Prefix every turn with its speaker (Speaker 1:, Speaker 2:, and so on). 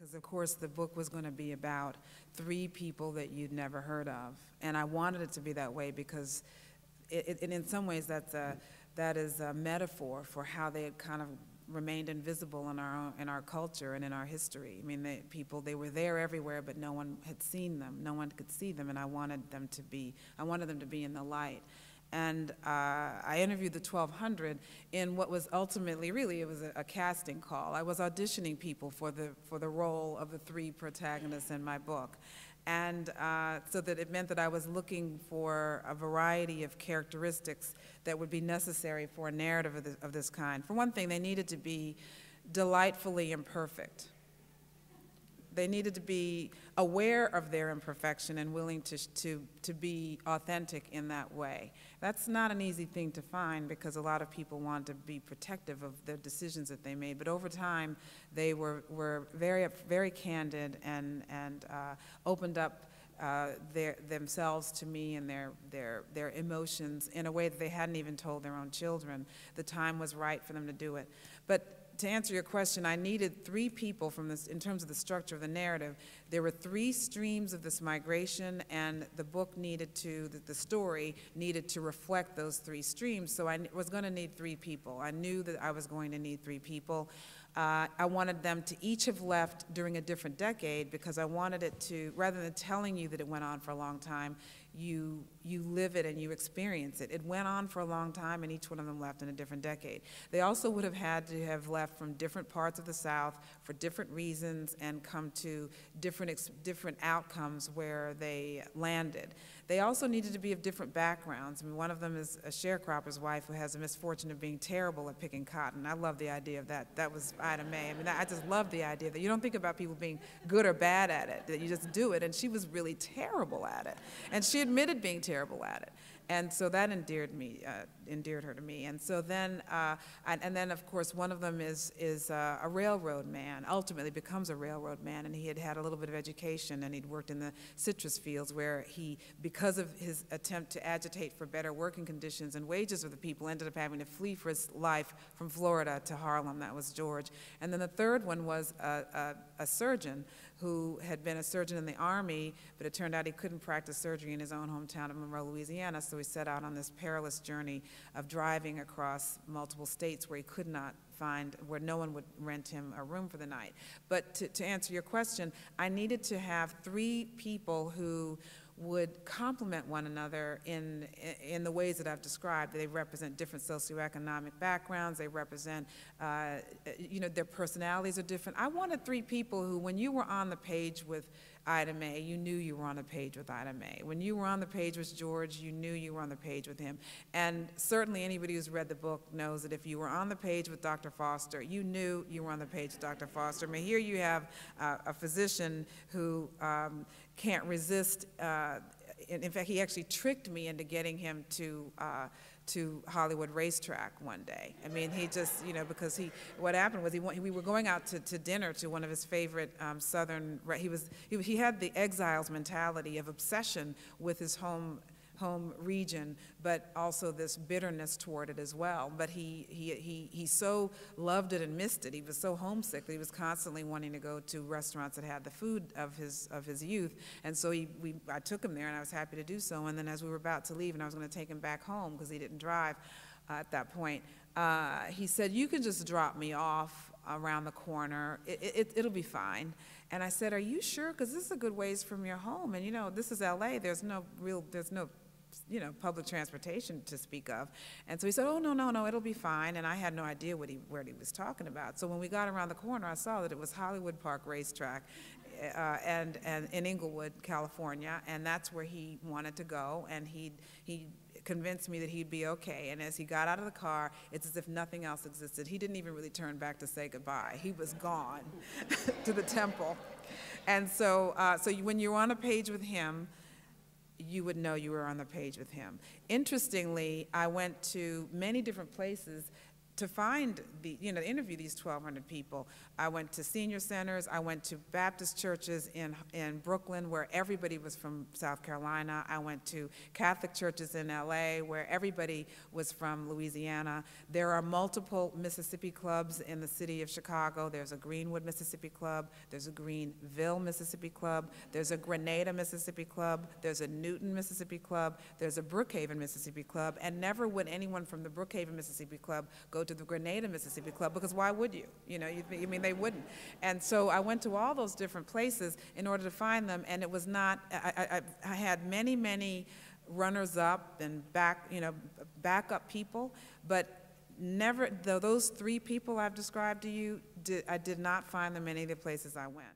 Speaker 1: Because of course the book was going to be about three people that you'd never heard of, and I wanted it to be that way because in some ways that is a metaphor for how they had kind of remained invisible in our culture and in our history. I mean, they were there everywhere, but no one had seen them. No one could see them, and I wanted them to be in the light. And I interviewed the 1,200 in what was ultimately, really, it was a casting call. I was auditioning people for the role of the three protagonists in my book. And so that it meant that I was looking for a variety of characteristics that would be necessary for a narrative of this kind. For one thing, they needed to be delightfully imperfect. They needed to be aware of their imperfection and willing to be authentic in that way. That's not an easy thing to find because a lot of people want to be protective of the decisions that they made. But over time, they were very, very candid and opened up themselves to me and their emotions in a way that they hadn't even told their own children. The time was right for them to do it. But to answer your question, I needed three people from this, in terms of the structure of the narrative. There were three streams of this migration, and the book needed to, the story needed to reflect those three streams, so I was going to need three people. I knew that I was going to need three people. I wanted them to each have left during a different decade because I wanted it to, rather than telling you that it went on for a long time, you live it and you experience it. It went on for a long time, and each one of them left in a different decade. They also would have had to have left from different parts of the South for different reasons and come to different outcomes where they landed. They also needed to be of different backgrounds. I mean, one of them is a sharecropper's wife who has the misfortune of being terrible at picking cotton. I love the idea of that. That was Ida May. I mean, I just love the idea that you don't think about people being good or bad at it, that you just do it, and she was really terrible at it. And she admitted being terrible at it. And so that endeared her to me. And so then, and then of course, one of them is a railroad man, ultimately becomes a railroad man, and he had had a little bit of education, and he'd worked in the citrus fields where he, because of his attempt to agitate for better working conditions and wages for the people, ended up having to flee for his life from Florida to Harlem. That was George. And then the third one was a surgeon who had been a surgeon in the Army, but it turned out he couldn't practice surgery in his own hometown of Monroe, Louisiana, so he set out on this perilous journey of driving across multiple states where he could not find, where no one would rent him a room for the night. But to answer your question, I needed to have three people who would complement one another in the ways that I've described. They represent different socioeconomic backgrounds. They represent, their personalities are different. I wanted three people who, when you were on the page with Ida May, you knew you were on the page with Ida May. When you were on the page with George, you knew you were on the page with him. And certainly anybody who's read the book knows that if you were on the page with Dr. Foster, you knew you were on the page with Dr. Foster. I mean, here you have a physician who can't resist. In fact, he actually tricked me into getting him to Hollywood Racetrack one day. I mean, he just, because what happened was we were going out to dinner to one of his favorite Southern, he had the exile's mentality of obsession with his home region, but also this bitterness toward it as well. But he so loved it and missed it. He was so homesick that he was constantly wanting to go to restaurants that had the food of his youth. And so I took him there, and I was happy to do so. And then as we were about to leave, and I was going to take him back home because he didn't drive at that point, he said, "You can just drop me off around the corner. It'll be fine." And I said, "Are you sure? Because this is a good ways from your home. And this is LA. There's no public transportation to speak of." And so he said, "Oh, no, it'll be fine." And I had no idea what he was talking about. So when we got around the corner, I saw that it was Hollywood Park Racetrack and in Inglewood, California, and that's where he wanted to go. And he convinced me that he'd be okay. And as he got out of the car, it's as if nothing else existed. He didn't even really turn back to say goodbye. He was gone to the temple. And so, when you're on a page with him, you would know you were on the page with him. Interestingly, I went to many different places to find the, interview these 1,200 people. I went to senior centers, I went to Baptist churches in Brooklyn where everybody was from South Carolina. I went to Catholic churches in LA where everybody was from Louisiana. There are multiple Mississippi clubs in the city of Chicago. There's a Greenwood, Mississippi club. There's a Greenville, Mississippi club. There's a Grenada, Mississippi club. There's a Newton, Mississippi club. There's a Brookhaven, Mississippi club. And never would anyone from the Brookhaven, Mississippi club go to the Grenada, Mississippi club, because why would you? They wouldn't. And so I went to all those different places in order to find them, and it was not, I had many, many runners-up and backup people, but never, those 3 people I've described to you, I did not find them in any of the places I went.